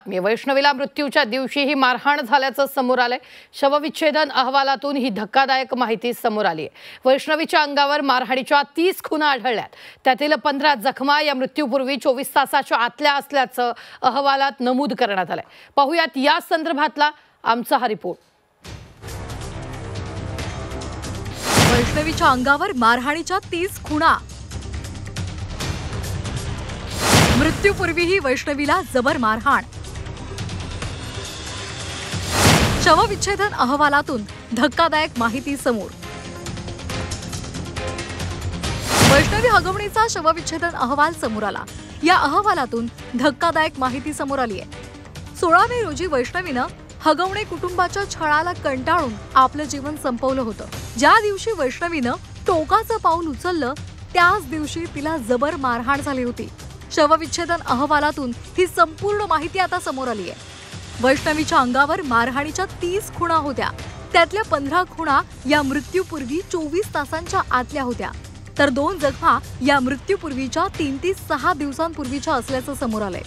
वैष्णवीला मृत्यूच्या दिवशी मारहाण झाल्याचं समोर आलंय। शवविच्छेदन अहवालातून ही धक्कादायक माहिती समोर आली आहे। वैष्णवीच्या अंगावर मारहाणीच्या 30 खुणा आढळल्यात, त्यातील 15 जखमा या मृत्यूपूर्वी 24 तासाच्या आतल्या असल्याचं अहवालात नमूद करण्यात आलंय। पाहूयात या संदर्भातला आमचा हा रिपोर्ट। वैष्णवीच्या अंगावर मारहाणीच्या 30 खुणा। मृत्यूपूर्वीही वैष्णवीला जबर मारहाण। शवविच्छेदन अहवालातून धक्कादायक माहिती समोर। वैष्णवी हगवणीचा शवविच्छेदन अहवाल समोर आला। या अहवालातून धक्कादायक माहिती समोर आली आहे। 16 मे रोजी वैष्णवीनं हगवणे कुटुंबाच्या छळाला कंटाळून आपलं जीवन संपवलं होतं। ज्या दिवशी वैष्णवीनं टोकाचं पाऊल उचललं त्याच दिवशी तिला जबर मारहाण झाली होती। शवविच्छेदन अहवालातून ही संपूर्ण माहिती आता समोर आली आहे। वैष्णवीच्या अंगावर मारहाणीच्या 30 खुणा होत्या, त्यातल्या 15 खुणा या मृत्यूपूर्वी 24 तासांच्या आतल्या होत्या, तर 2 जखमा या मृत्यूपूर्वीच्या 3 ते 6 दिवसांपूर्वीच्या असल्याचं समोर आलंय।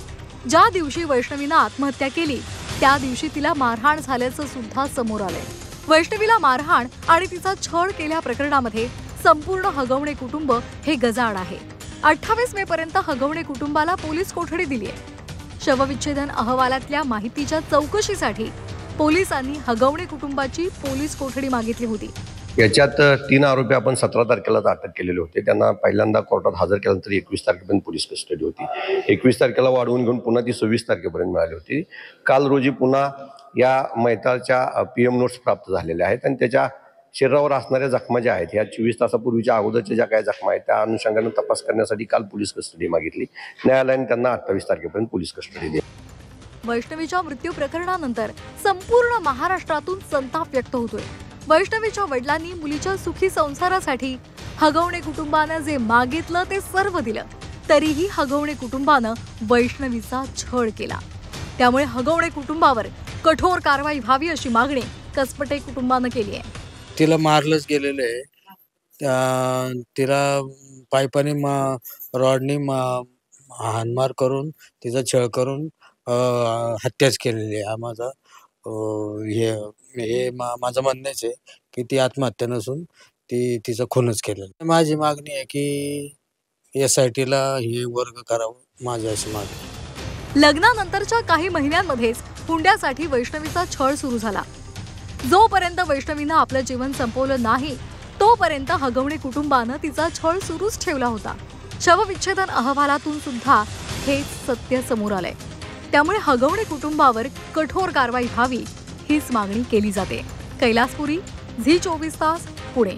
ज्या दिवशी वैष्णवीनं आत्महत्या केली त्या दिवशी तिला मारहाण झाल्याचं सुद्धा समोर आलंय। वैष्णवीला मारहाण आणि तिचा छळ केल्या प्रकरणामध्ये संपूर्ण हगवणे कुटुंब हे गजाआड आहे। 28 मे पर्यंत हगवणे कुटुंबाला पोलीस कोठडी दिली आहे। शवविच्छेदन अहवालातल्या माहितीच्या चौकशीसाठी पोलिसांनी हगवणे कुटुंबाची पोलीस कोठडी मागितली होती। याच्यात 3 आरोपी आपण 17 तारखेला अटक केलेले होते। त्यांना पहिल्यांदा कोर्टात हजर केल्यानंतर 21 तारखेपर्यंत पोलीस कस्टडी होती। 21 तारखेला वाढवून घेऊन पुन्हा ती 26 तारखेपर्यंत मिळाली होती। काल रोजी पुन्हा या मैताच्या पीएम नोट्स प्राप्त झालेल्या आहेत आणि त्याच्या शरीरावर असणाऱ्या जखमा ज्या आहेत ह्या 24 तासापूर्वीच्या अगोदरच्या ज्या काही जखमा आहेत त्या अनुषंगाने तपास करण्यासाठी काल पोलीस कस्टडी मागितली। न्यायालयाने त्यांना 28 तारखेपर्यंत पोलीस कस्टडी दिली। वैष्णवीच्या मृत्यू प्रकरणानंतर संपूर्ण महाराष्ट्रातून संताप व्यक्त होतोय। वैष्णवीच्या वडिलांनी मुलीच्या सुखी संसारासाठी हगवणे कुटुंबानं जे मागितलं ते सर्व दिलं, तरीही हगवणे कुटुंबानं वैष्णवीचा छळ केला। त्यामुळे हगवणे कुटुंबावर कठोर कारवाई व्हावी अशी मागणी कसपटे कुटुंबानं केली आहे। तिला मारलंच गेलेलं आहे। तिला पाईपाने रॉडनी हाणमार करून तिचा छळ करून हत्याच केलेली आहे। माझा हे माझं म्हणणंच आहे की ती आत्महत्या नसून ती तिचा खूनच केलेला। माझी मागणी आहे की SITला हे वर्ग करावं, माझी अशी मागणी। लग्नानंतरच्या काही महिन्यांमध्येच हुंड्यासाठी वैष्णवीचा छळ सुरू झाला। जोपर्यंत वैष्णवीनं आपलं जीवन संपवलं नाही तोपर्यंत हगवणे कुटुंबानं तिचा छळ सुरूच ठेवला होता। शवविच्छेदन अहवालातून सुद्धा हेच सत्य समोर आलंय। त्यामुळे हगवणे कुटुंबावर कठोर कारवाई व्हावी हीच मागणी केली जाते। कैलासपुरी, झी 24 तास, पुणे।